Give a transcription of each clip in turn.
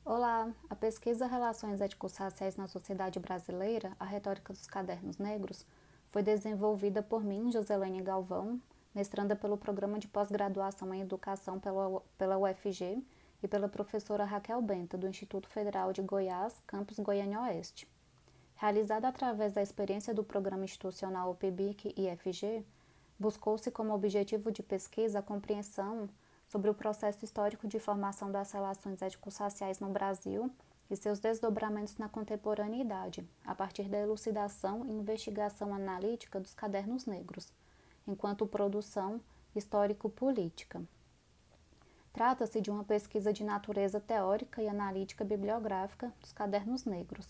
Olá, a pesquisa Relações Étnico-Raciais na Sociedade Brasileira, a Retórica dos Cadernos Negros, foi desenvolvida por mim, Joselene Galvão, mestranda pelo Programa de Pós-Graduação em Educação pela UFG e pela professora Raquel Benta, do Instituto Federal de Goiás, campus Goiânia Oeste. Realizada através da experiência do Programa Institucional PIBIC e IFG, buscou-se como objetivo de pesquisa a compreensão sobre o processo histórico de formação das relações étnico-raciais no Brasil e seus desdobramentos na contemporaneidade, a partir da elucidação e investigação analítica dos cadernos negros, enquanto produção histórico-política. Trata-se de uma pesquisa de natureza teórica e analítica bibliográfica dos cadernos negros.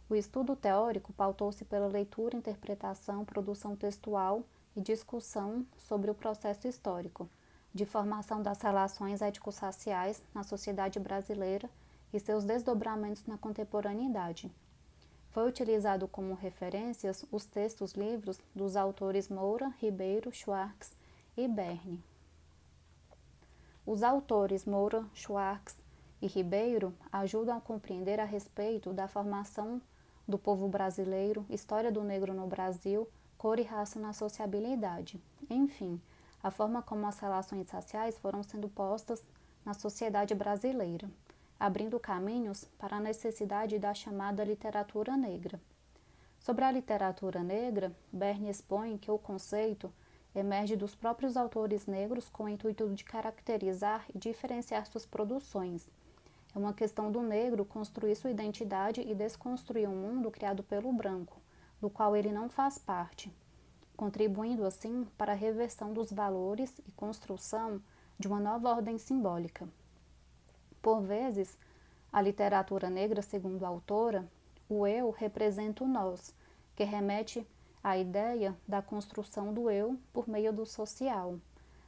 O estudo teórico pautou-se pela leitura, interpretação, produção textual e discussão sobre o processo histórico de formação das relações étnico-raciais na sociedade brasileira e seus desdobramentos na contemporaneidade. Foi utilizado como referências os textos livros dos autores Moura, Ribeiro, Schwartz e Berne. Os autores Moura, Schwartz e Ribeiro ajudam a compreender a respeito da formação do povo brasileiro, história do negro no Brasil, cor e raça na sociabilidade. Enfim, a forma como as relações raciais foram sendo postas na sociedade brasileira, abrindo caminhos para a necessidade da chamada literatura negra. Sobre a literatura negra, Berne expõe que o conceito emerge dos próprios autores negros com o intuito de caracterizar e diferenciar suas produções. É uma questão do negro construir sua identidade e desconstruir um mundo criado pelo branco, do qual ele não faz parte, contribuindo assim para a reversão dos valores e construção de uma nova ordem simbólica. Por vezes, a literatura negra, segundo a autora, o eu representa o nós, que remete à ideia da construção do eu por meio do social,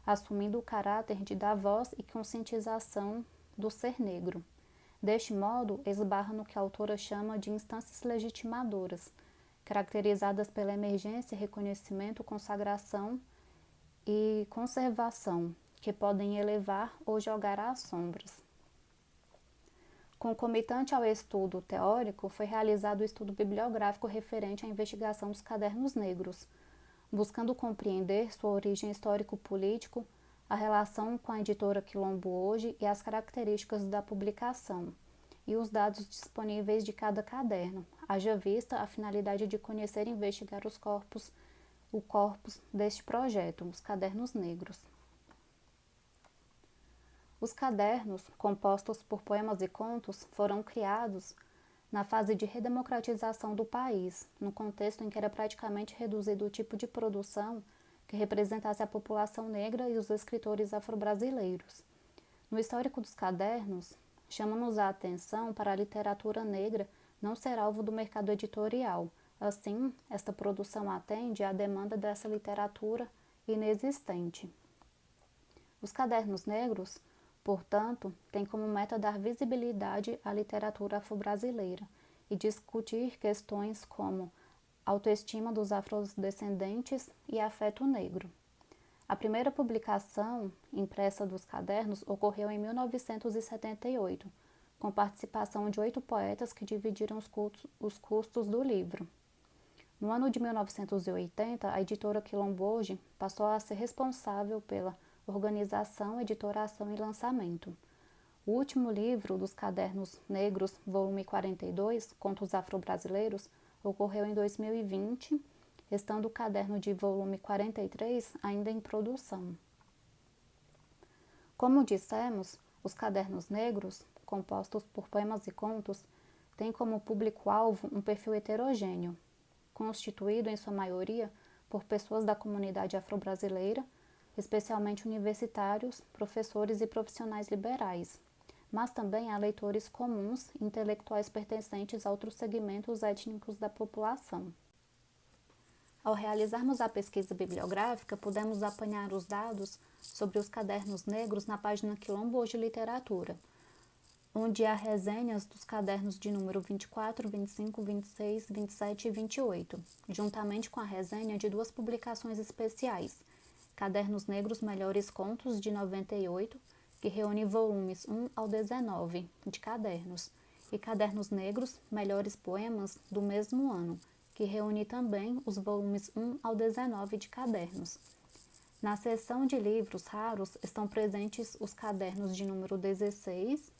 assumindo o caráter de dar voz e conscientização do ser negro. Deste modo, esbarra no que a autora chama de instâncias legitimadoras, caracterizadas pela emergência, reconhecimento, consagração e conservação, que podem elevar ou jogar às sombras. Concomitante ao estudo teórico, foi realizado o estudo bibliográfico referente à investigação dos cadernos negros, buscando compreender sua origem histórico-político, a relação com a editora Quilombo Hoje e as características da publicação, e os dados disponíveis de cada caderno, haja vista a finalidade de conhecer e investigar o corpus deste projeto, os cadernos negros. Os cadernos, compostos por poemas e contos, foram criados na fase de redemocratização do país, no contexto em que era praticamente reduzido o tipo de produção que representasse a população negra e os escritores afro-brasileiros. No histórico dos cadernos, chama-nos a atenção para a literatura negra não ser alvo do mercado editorial. Assim, esta produção atende à demanda dessa literatura inexistente. Os cadernos negros, portanto, têm como meta dar visibilidade à literatura afro-brasileira e discutir questões como autoestima dos afrodescendentes e afeto negro. A primeira publicação impressa dos cadernos ocorreu em 1978, com participação de 8 poetas que dividiram os custos do livro. No ano de 1980, a editora Quilombo Hoje passou a ser responsável pela organização, editoração e lançamento. O último livro dos Cadernos Negros, volume 42, Contos Afro-Brasileiros, ocorreu em 2020, estando o caderno de volume 43 ainda em produção. Como dissemos, os cadernos negros, compostos por poemas e contos, têm como público-alvo um perfil heterogêneo, constituído em sua maioria por pessoas da comunidade afro-brasileira, especialmente universitários, professores e profissionais liberais, mas também há leitores comuns e intelectuais pertencentes a outros segmentos étnicos da população. Ao realizarmos a pesquisa bibliográfica, pudemos apanhar os dados sobre os cadernos negros na página Quilombo Hoje Literatura, onde há resenhas dos cadernos de número 24, 25, 26, 27 e 28, juntamente com a resenha de 2 publicações especiais, Cadernos Negros Melhores Contos, de 98, que reúne volumes 1 ao 19 de cadernos, e Cadernos Negros, Melhores Poemas do mesmo ano, que reúne também os volumes 1 ao 19 de cadernos. Na seção de livros raros estão presentes os cadernos de número 16,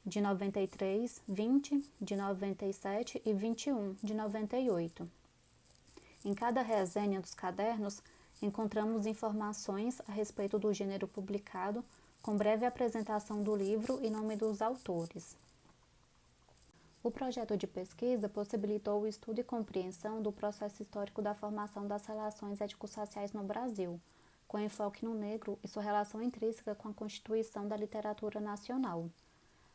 de 93, 20, de 97 e 21, de 98. Em cada resenha dos cadernos, encontramos informações a respeito do gênero publicado, com breve apresentação do livro e nome dos autores. O projeto de pesquisa possibilitou o estudo e compreensão do processo histórico da formação das relações étnico-sociais no Brasil, com enfoque no negro e sua relação intrínseca com a constituição da literatura nacional.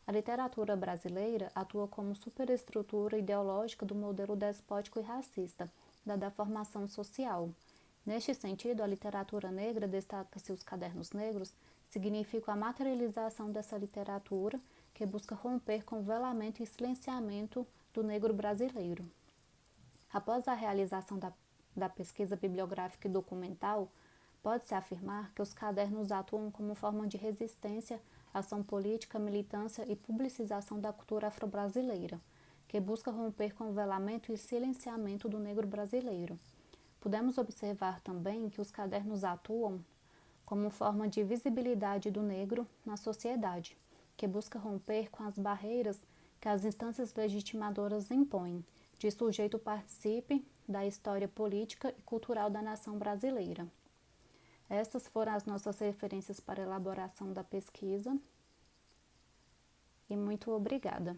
A literatura brasileira atua como superestrutura ideológica do modelo despótico e racista, da formação social. Neste sentido, a literatura negra, destaca-se os cadernos negros, significa a materialização dessa literatura que busca romper com o velamento e silenciamento do negro brasileiro. Após a realização da pesquisa bibliográfica e documental, pode-se afirmar que os cadernos atuam como forma de resistência, ação política, militância e publicização da cultura afro-brasileira, que busca romper com o velamento e silenciamento do negro brasileiro. Podemos observar também que os cadernos atuam como forma de visibilidade do negro na sociedade, que busca romper com as barreiras que as instâncias legitimadoras impõem, de sujeito participe da história política e cultural da nação brasileira. Estas foram as nossas referências para a elaboração da pesquisa e muito obrigada.